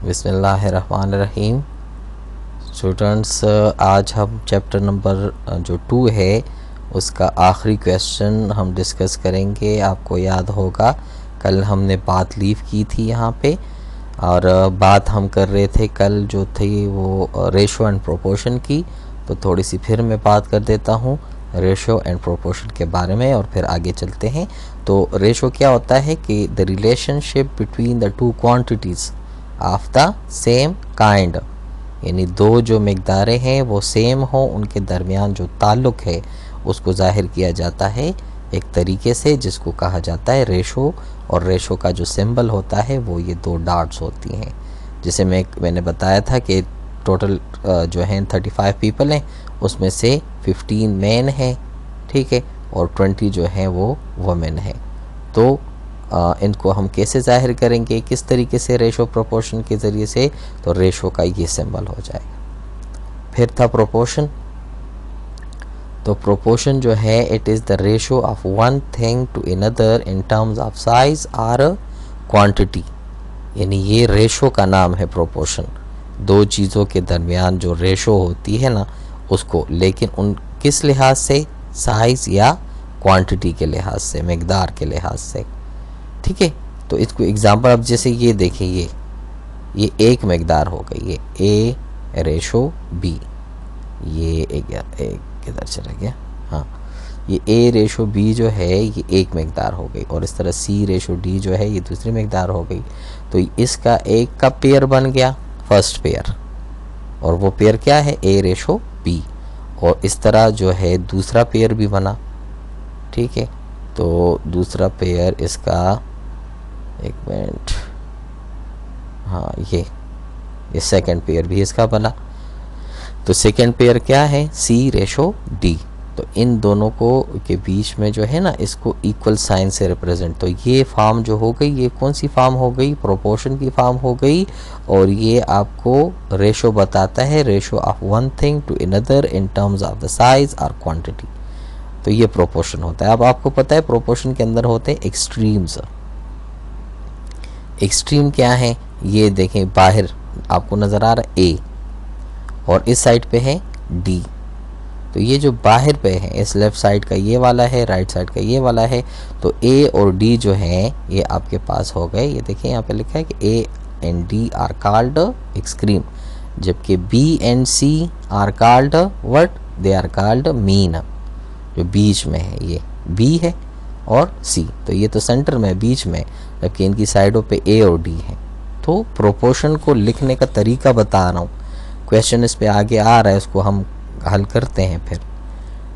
बिस्मिल्लाहिर्रहमानिर्रहीम। स्टूडेंट्स, आज हम चैप्टर नंबर जो 2 है उसका आखिरी क्वेश्चन हम डिस्कस करेंगे। आपको याद होगा कल हमने बात लीव की थी यहाँ पे, और बात हम कर रहे थे कल जो थी वो रेशो एंड प्रोपोर्शन की। तो थोड़ी सी फिर मैं बात कर देता हूँ रेशो एंड प्रोपोर्शन के बारे में और फिर आगे चलते हैं। तो रेशो क्या होता है कि the relationship between the two quantities of the same kind, यानी दो जो मकदारें हैं वो सेम हो, उनके दरमियान जो ताल्लुक़ है उसको ज़ाहिर किया जाता है एक तरीके से जिसको कहा जाता है रेशो। और रेशो का जो सिंबल होता है वो ये 2 डॉट्स होती हैं। जिसे मैंने बताया था कि टोटल जो हैं 35 पीपल हैं, उसमें से 15 मैन हैं, ठीक है, और 20 जो हैं वो वुमेन हैं। तो इनको हम कैसे ज़ाहिर करेंगे, किस तरीके से रेशो प्रोपोर्शन के ज़रिए से, तो रेशो का ये सिंबल हो जाएगा। फिर था प्रोपोर्शन। तो प्रोपोर्शन जो है it is the ratio of one thing to another in terms of size और क्वांटिटी, यानी ये रेशो का नाम है प्रोपोर्शन। दो चीज़ों के दरमियान जो रेशो होती है ना उसको, लेकिन उन किस लिहाज से, साइज़ या क्वांटिटी के लिहाज से, मकदार के लिहाज से, ठीक है। तो इसको एग्जांपल अब जैसे ये देखें, ये एक मकदार हो गई, ये ए रेशो बी, ये एक किधर चला गया, हाँ, ये ए रेशो बी जो है ये एक मकदार हो गई, और इस तरह सी रेशो डी जो है ये दूसरी मकदार हो गई। तो इसका एक का पेयर बन गया, फर्स्ट पेयर, और वो पेयर क्या है, ए रेशो बी, और इस तरह जो है दूसरा पेयर भी बना, ठीक है। तो दूसरा पेयर इसका, एक मिनट, हाँ, ये सेकंड पेयर भी इसका बना। तो सेकंड पेयर क्या है, सी रेशो डी। तो इन दोनों को के बीच में जो है ना इसको इक्वल साइन से रिप्रेजेंट, तो ये फॉर्म जो हो गई, ये कौन सी फॉर्म हो गई, प्रोपोर्शन की फॉर्म हो गई। और ये आपको रेशो बताता है, ratio of one thing to another in terms of the size और क्वांटिटी। तो ये प्रोपोर्शन होता है। अब आपको पता है प्रोपोर्शन के अंदर होते हैं एक्सट्रीम्स। एक्सट्रीम क्या है, ये देखें, बाहर आपको नज़र आ रहा है ए, और इस साइड पे है डी। तो ये जो बाहर पे है, इस लेफ़्ट साइड का ये वाला है, राइट साइड का ये वाला है। तो ए और डी जो है ये आपके पास हो गए। ये देखिए यहाँ पे लिखा है कि A and D are called extreme, जबकि B and C are called what, they are called mean. जो बीच में है ये बी है और सी, तो ये तो सेंटर में बीच में, जबकि इनकी साइडों पे ए और डी है। तो प्रोपोर्शन को लिखने का तरीका बता रहा हूँ, क्वेश्चन इस पे आगे आ रहा है, उसको हम हल करते हैं फिर।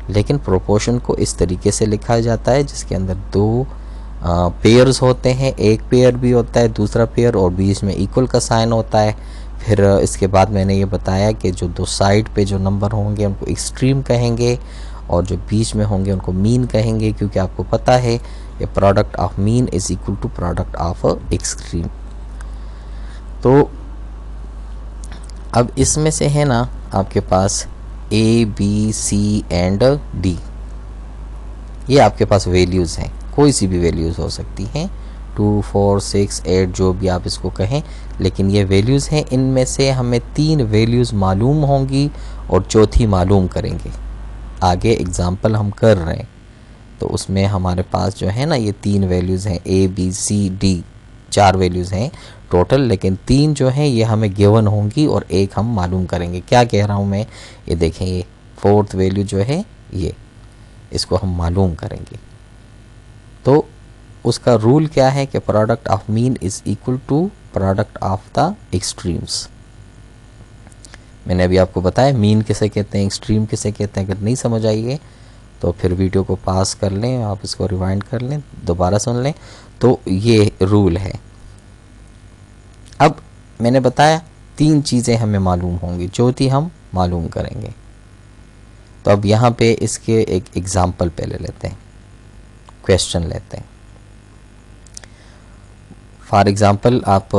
लेकिन प्रोपोर्शन को इस तरीके से लिखा जाता है जिसके अंदर दो पेयर्स होते हैं, एक पेयर भी होता है, दूसरा पेयर, और बीच में इक्वल का साइन होता है। फिर इसके बाद मैंने ये बताया कि जो दो साइड पे जो नंबर होंगे उनको एक्सट्रीम कहेंगे, और जो बीच में होंगे उनको मीन कहेंगे, क्योंकि आपको पता है कि product of mean is equal to product of extreme. तो अब इसमें से है ना आपके पास A B C and D, ये आपके पास वैल्यूज़ हैं, कोई सी भी वैल्यूज़ हो सकती हैं, 2 4 6 8 जो भी आप इसको कहें, लेकिन ये वैल्यूज़ हैं। इनमें से हमें 3 वैल्यूज़ मालूम होंगी और चौथी मालूम करेंगे। आगे एग्ज़ाम्पल हम कर रहे हैं तो उसमें हमारे पास जो है ना ये 3 वैल्यूज़ हैं, A B C D, 4 values हैं टोटल, लेकिन 3 जो हैं ये हमें गिवन होंगी और एक हम मालूम करेंगे। क्या कह रहा हूँ मैं, ये देखें, ये फोर्थ वैल्यू जो है ये, इसको हम मालूम करेंगे। तो उसका रूल क्या है कि product of mean is equal to product of the extremes. मैंने अभी आपको बताया मीन किसे कहते हैं, एक्सट्रीम किसे कहते हैं। अगर नहीं समझ आइए तो फिर वीडियो को पास कर लें, आप इसको रिवाइंड कर लें, दोबारा सुन लें। तो ये रूल है। अब मैंने बताया 3 चीज़ें हमें मालूम होंगी, चौथी हम मालूम करेंगे। तो अब यहाँ पे इसके एक एग्ज़ाम्पल पहले लेते हैं, क्वेश्चन लेते हैं। फॉर एग्ज़ाम्पल आप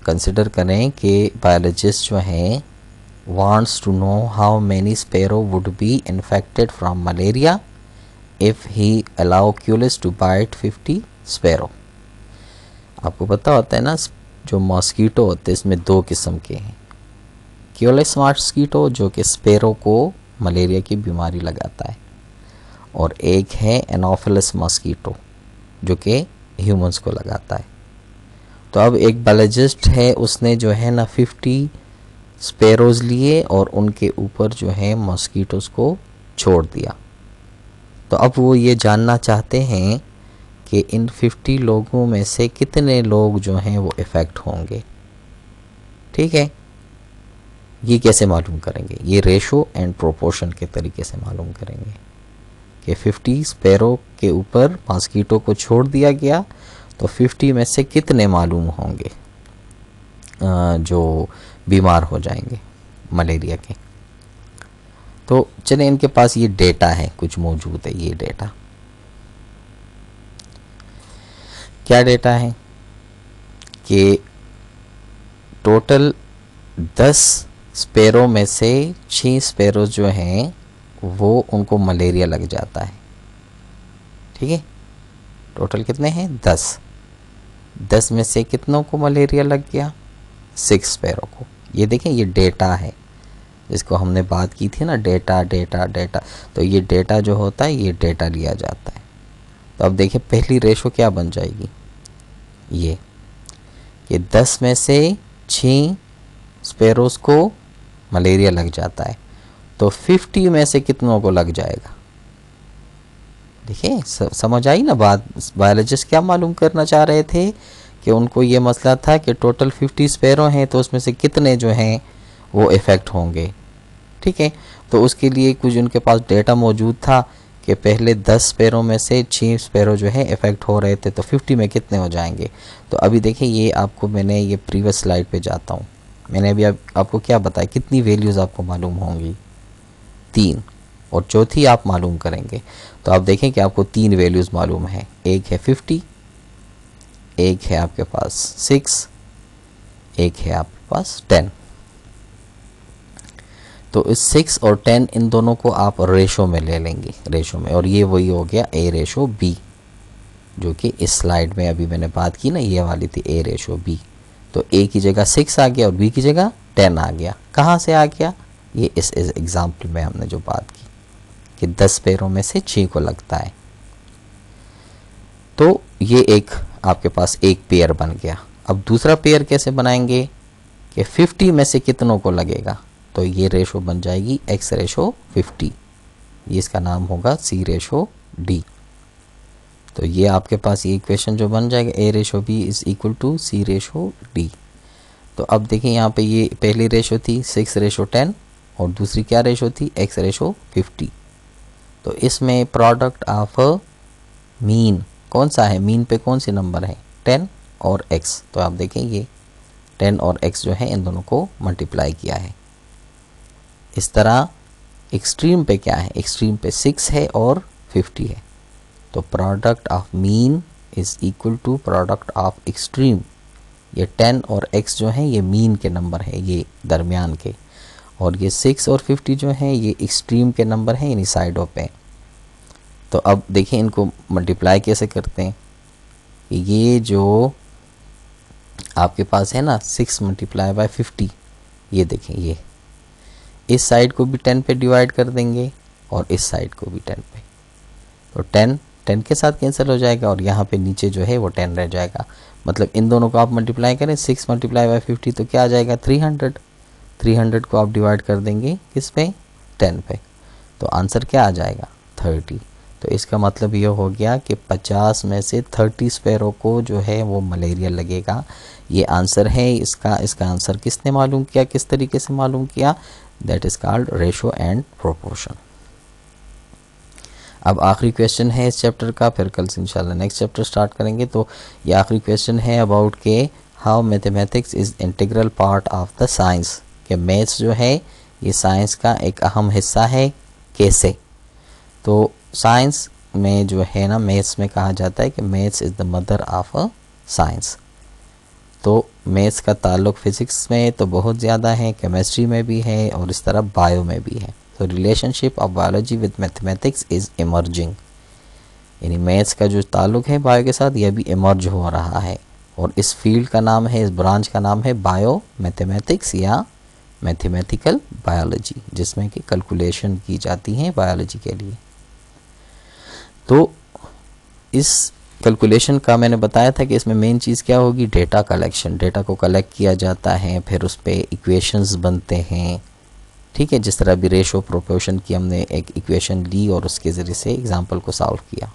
कंसिडर करें कि बायोलॉजिस्ट जो हैं wants to know how many sparrow would be infected from malaria if he allow Culex to bite 50 sparrow। आपको पता होता है ना जो मॉस्कीटो होते हैं इसमें दो किस्म के हैं। क्यूलेक्स मॉस्कीटो जो कि स्पैरो को मलेरिया की बीमारी लगाता है, और एक है एनोफिलस मॉस्कीटो जो कि ह्यूमंस को लगाता है। तो अब एक बायोलॉजिस्ट है, उसने जो है ना 50 स्पैरोज लिए और उनके ऊपर जो है मॉस्कीटोस को छोड़ दिया। तो अब वो ये जानना चाहते हैं कि इन 50 लोगों में से कितने लोग जो हैं वो इफ़ेक्ट होंगे। ठीक है, ये कैसे मालूम करेंगे? ये रेशो एंड प्रोपोर्शन के तरीके से मालूम करेंगे कि 50 स्पैरो के ऊपर मॉस्कीटो को छोड़ दिया गया, तो 50 में से कितने मालूम होंगे जो बीमार हो जाएंगे मलेरिया के। तो चलिए, इनके पास ये डेटा है, कुछ मौजूद है। ये डेटा क्या डेटा है कि टोटल 10 स्पैरो में से 6 स्पैरो जो हैं वो उनको मलेरिया लग जाता है। ठीक है, टोटल कितने हैं? 10 में से कितनों को मलेरिया लग गया? 6 स्पैरो को। ये देखें, ये डेटा है जिसको हमने बात की थी ना, डेटा डेटा डेटा। तो ये डेटा जो होता है, ये डेटा लिया जाता है। तो अब देखिए पहली रेशो क्या बन जाएगी, ये कि 10 में से 6 स्पैरोज को मलेरिया लग जाता है, तो 50 में से कितनों को लग जाएगा? देखिए समझ आई ना बात। बायोलॉजिस्ट क्या मालूम करना चाह रहे थे कि उनको ये मसला था कि टोटल 50 स्पैरो हैं, तो उसमें से कितने जो हैं वो इफ़ेक्ट होंगे। ठीक है, तो उसके लिए कुछ उनके पास डेटा मौजूद था कि पहले 10 स्पैरो में से 6 स्पैरो जो है इफ़ेक्ट हो रहे थे, तो 50 में कितने हो जाएंगे। तो अभी देखिए, ये आपको मैंने ये प्रीवियस स्लाइड पे जाता हूँ। मैंने अभी आपको क्या बताया, कितनी वैल्यूज़ आपको मालूम होंगी? 3, और चौथी आप मालूम करेंगे। तो आप देखें कि आपको 3 वैल्यूज़ मालूम है। एक है 50, एक है आपके पास 6, एक है आपके पास 10। तो इस 6 और 10 इन दोनों को आप रेशो में ले लेंगे, रेशो में, और ये वही हो गया A रेशो B, जो कि इस स्लाइड में अभी मैंने बात की ना, ये वाली थी A रेशो B। तो A की जगह 6 आ गया और B की जगह 10 आ गया। कहाँ से आ गया? ये इस एग्जाम्पल में हमने जो बात की कि 10 स्पैरो में से 6 को लगता है। तो ये एक आपके पास एक पेयर बन गया। अब दूसरा पेयर कैसे बनाएंगे कि 50 में से कितनों को लगेगा? तो ये रेशो बन जाएगी X रेशो 50, ये इसका नाम होगा C रेशो D। तो ये आपके पास ये इक्वेशन जो बन जाएगा A ratio B is equal to C ratio D। तो अब देखिए यहाँ पे ये पहली रेशो थी 6 रेशो 10, और दूसरी क्या रेशो थी? X ratio 50। तो इसमें प्रोडक्ट ऑफ मीन कौन सा है? मीन पे कौन से नंबर है? 10 और X। तो आप देखें ये 10 और X जो है इन दोनों को मल्टीप्लाई किया है। इस तरह एक्सट्रीम पे क्या है? एक्सट्रीम पे 6 है और 50 है। तो product of mean is equal to product of extreme. ये 10 और X जो है ये मीन के नंबर है, ये दरमियान के, और ये 6 और 50 जो है ये एक्सट्रीम के नंबर हैं, यानी साइडों पे। तो अब देखिए इनको मल्टीप्लाई कैसे करते हैं। ये जो आपके पास है ना 6 मल्टीप्लाई बाय 50, ये देखें, ये इस साइड को भी 10 पे डिवाइड कर देंगे और इस साइड को भी 10 पे। तो 10 के साथ कैंसिल हो जाएगा और यहाँ पे नीचे जो है वो 10 रह जाएगा। मतलब इन दोनों को आप मल्टीप्लाई करें, 6 मल्टीप्लाई बाय 50 तो क्या आ जाएगा? 300। 300 को आप डिवाइड कर देंगे किस पे? 10 पे। तो आंसर क्या आ जाएगा? 30। तो इसका मतलब ये हो गया कि 50 में से 30 स्पैरो को जो है वो मलेरिया लगेगा। ये आंसर है इसका। इसका आंसर किसने मालूम किया, किस तरीके से मालूम किया? That is called ratio and proportion. अब आखिरी क्वेश्चन है इस चैप्टर का, फिर कल से इंशाल्लाह नेक्स्ट चैप्टर स्टार्ट करेंगे। तो ये आखिरी क्वेश्चन है अबाउट के how mathematics is integral part of the science, कि मैथ्स जो है ये साइंस का एक अहम हिस्सा है। कैसे? तो साइंस में जो है ना, मैथ्स में कहा जाता है कि maths is the mother of a science. तो मैथ्स का ताल्लुक फिज़िक्स में तो बहुत ज़्यादा है, केमिस्ट्री में भी है और इस तरह बायो में भी है। तो relationship of biology with mathematics is emerging, यानी मैथ्स का जो ताल्लुक है बायो के साथ, यह भी इमर्ज हो रहा है। और इस फील्ड का नाम है, इस ब्रांच का नाम है बायो मैथमेटिक्स या मैथमेटिकल बायोलॉजी, जिसमें कि कैलकुलेशन की जाती हैं बायोलॉजी के लिए। तो इस कैलकुलेशन का मैंने बताया था कि इसमें मेन चीज़ क्या होगी, डेटा कलेक्शन। डेटा को कलेक्ट किया जाता है, फिर उस पर इक्वेशंस बनते हैं, ठीक है। जिस तरह अभी रेशो प्रोपोर्शन की हमने एक इक्वेशन ली और उसके ज़रिए से एग्जांपल को सॉल्व किया।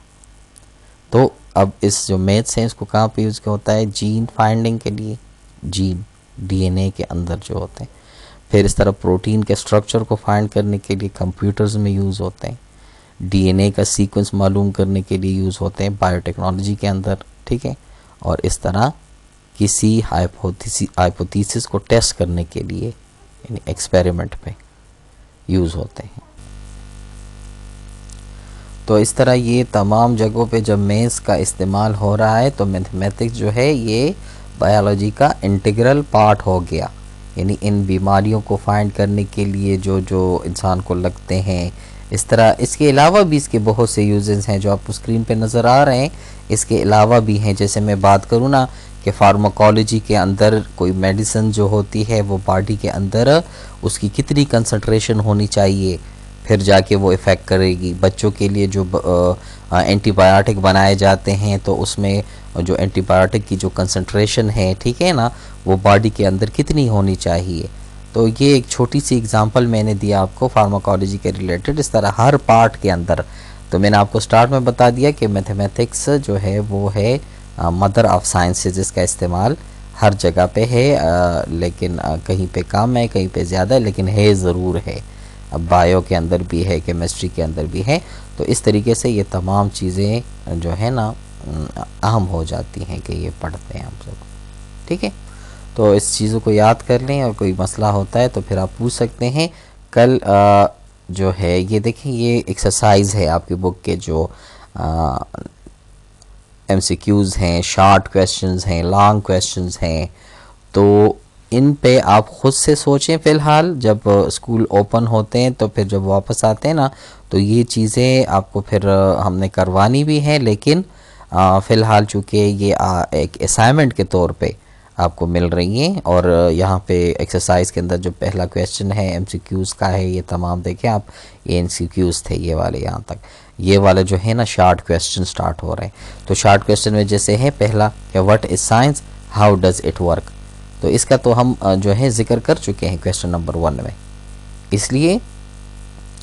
तो अब इस जो मैथ्स है इसको कहाँ पे यूज़ होता है, जीन फाइंडिंग के लिए, जीन डीएनए के अंदर जो होते हैं। फिर इस तरह प्रोटीन के स्ट्रक्चर को फाइंड करने के लिए कंप्यूटर्स में यूज़ होते हैं। डीएनए का सीक्वेंस मालूम करने के लिए यूज़ होते हैं बायोटेक्नोलॉजी के अंदर, ठीक है। और इस तरह किसी हाइपोथेसिस को टेस्ट करने के लिए यानी एक्सपेरिमेंट पे यूज़ होते हैं। तो इस तरह ये तमाम जगहों पे जब मैथ्स का इस्तेमाल हो रहा है तो मैथमेटिक्स जो है ये बायोलॉजी का इंटीग्रल पार्ट हो गया। यानी इन बीमारियों को फाइंड करने के लिए जो जो इंसान को लगते हैं, इस तरह इसके अलावा भी इसके बहुत से यूजेस हैं जो आपको स्क्रीन पे नज़र आ रहे हैं। इसके अलावा भी हैं, जैसे मैं बात करूँ ना कि फार्माकोलॉजी के अंदर कोई मेडिसिन जो होती है वो बॉडी के अंदर उसकी कितनी कंसंट्रेशन होनी चाहिए फिर जाके वो इफ़ेक्ट करेगी। बच्चों के लिए जो एंटीबायोटिक बनाए जाते हैं तो उसमें जो एंटीबायोटिक की जो कंसंट्रेशन है, ठीक है ना, वो बॉडी के अंदर कितनी होनी चाहिए। तो ये एक छोटी सी एग्जांपल मैंने दिया आपको फार्माकोलॉजी के रिलेटेड। इस तरह हर पार्ट के अंदर, तो मैंने आपको स्टार्ट में बता दिया कि मैथमेटिक्स जो है वो है मदर ऑफ साइंसेज। इसका इस्तेमाल हर जगह पे है, लेकिन कहीं पे कम है, कहीं पे ज़्यादा है, लेकिन है ज़रूर है। अब बायो के अंदर भी है, केमिस्ट्री के अंदर भी है। तो इस तरीके से ये तमाम चीज़ें जो है ना अहम हो जाती हैं कि ये पढ़ते हैं हम सब, ठीक है। तो इस चीज़ों को याद कर लें और कोई मसला होता है तो फिर आप पूछ सकते हैं। कल जो है ये देखें, ये एक्सरसाइज है आपकी बुक के जो MCQs हैं, शॉर्ट क्वेश्चंस हैं, लॉन्ग क्वेश्चंस हैं। तो इन पे आप ख़ुद से सोचें। फ़िलहाल जब स्कूल ओपन होते हैं तो फिर जब वापस आते हैं ना तो ये चीज़ें आपको फिर हमने करवानी भी है, लेकिन फ़िलहाल चूँकि ये एक असाइनमेंट के तौर पे आपको मिल रही हैं। और यहाँ पे एक्सरसाइज के अंदर जो पहला क्वेश्चन है MCQs का है, ये तमाम देखें आप, ये MCQs थे ये वाले यहाँ तक। ये वाला जो है ना शॉर्ट क्वेश्चन स्टार्ट हो रहे हैं। तो शॉर्ट क्वेश्चन में जैसे है पहला कि what is science, how does it work. तो इसका तो हम जो है ज़िक्र कर चुके हैं क्वेश्चन नंबर 1 में, इसलिए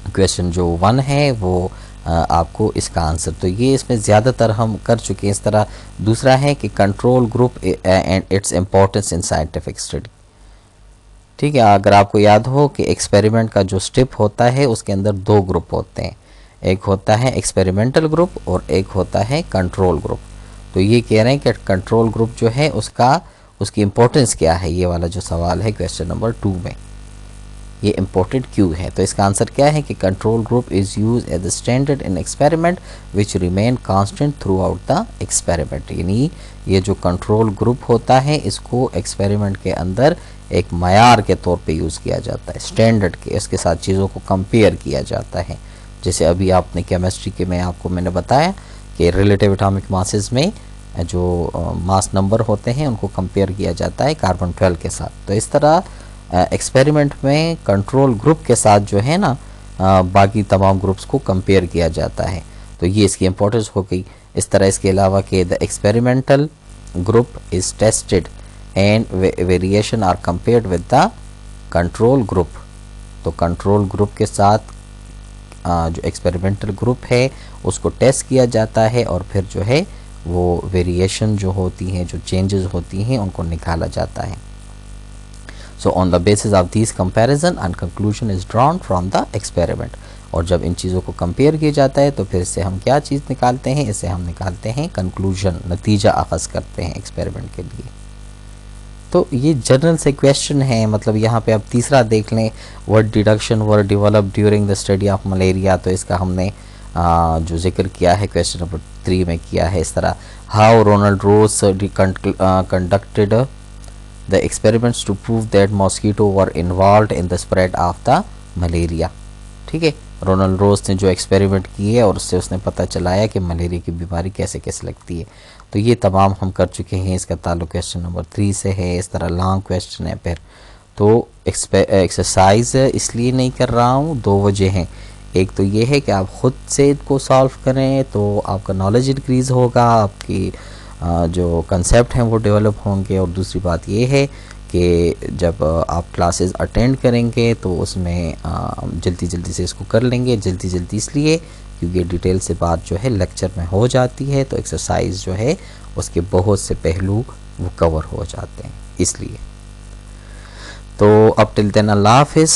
क्वेश्चन जो 1 है वो आपको इसका आंसर, तो ये इसमें ज़्यादातर हम कर चुके हैं। इस तरह दूसरा है कि control group and its importance in scientific study, ठीक है। अगर आपको याद हो कि एक्सपेरिमेंट का जो स्टेप होता है उसके अंदर 2 ग्रुप होते हैं, एक होता है एक्सपेरिमेंटल ग्रुप और एक होता है कंट्रोल ग्रुप। तो ये कह रहे हैं कि कंट्रोल ग्रुप जो है उसकी इम्पोर्टेंस क्या है, ये वाला जो सवाल है क्वेश्चन नंबर 2 में, ये इम्पोर्टेंट क्यों है। तो इसका आंसर क्या है कि control group is use as the standard in experiment which remain constant throughout the experiment. यानी ये जो कंट्रोल ग्रुप होता है इसको एक्सपेरिमेंट के अंदर एक मयार के तौर पे यूज़ किया जाता है, स्टैंडर्ड के, इसके साथ चीज़ों को कंपेयर किया जाता है। जैसे अभी आपने केमिस्ट्री के में मैंने बताया कि रिलेटिव एटॉमिक मासेस में जो मास नंबर होते हैं उनको कंपेयर किया जाता है कार्बन 12 के साथ। तो इस तरह एक्सपेरिमेंट में कंट्रोल ग्रुप के साथ जो है ना बाकी तमाम ग्रुप्स को कंपेयर किया जाता है। तो ये इसकी इम्पोर्टेंस हो गई। इस तरह इसके अलावा कि the experimental group is tested and variation are compared with the control group. तो कंट्रोल ग्रुप के साथ जो एक्सपेरिमेंटल ग्रुप है उसको टेस्ट किया जाता है और फिर जो है वो वेरिएशन जो होती हैं, जो चेंजेस होती हैं, उनको निकाला जाता है। So on the basis of this comparison and conclusion is drawn from the experiment. और जब इन चीज़ों को कंपेयर किया जाता है तो फिर इससे हम क्या चीज़ निकालते हैं, इससे हम निकालते हैं कंक्लूजन, नतीजा अखज़ करते हैं एक्सपेरिमेंट के लिए। तो ये जनरल से क्वेश्चन है। मतलब यहाँ पे आप तीसरा देख लें, word deduction were develop during the study of malaria. तो इसका हमने जो जिक्र किया है क्वेश्चन नंबर 3 में किया है। इस तरह how Ronald Ross conducted the experiments to prove that mosquito were involve in the spread of the malaria. ठीक है, रोनाल्ड रोज ने जो एक्सपेरिमेंट किए और उससे उसने पता चलाया कि मलेरिया की बीमारी कैसे कैसे लगती है। तो ये तमाम हम कर चुके हैं। इसका ताल्लुक क्वेश्चन नंबर 3 से है। इस तरह लॉन्ग क्वेश्चन है। फिर तो एक्सरसाइज इसलिए नहीं कर रहा हूँ, दो वजह हैं। एक तो ये है कि आप ख़ुद से इसको सॉल्व करें तो आपका नॉलेज इंक्रीज़ होगा, आपकी जो कंसेप्ट हैं वो डेवलप होंगे। और दूसरी बात ये है कि जब आप क्लासेस अटेंड करेंगे तो उसमें जल्दी जल्दी से इसको कर लेंगे। जल्दी जल्दी इसलिए क्योंकि डिटेल से बात जो है लेक्चर में हो जाती है, तो एक्सरसाइज जो है उसके बहुत से पहलू वो कवर हो जाते हैं इसलिए। तो अब टिल देन अल्लाह हाफिज़।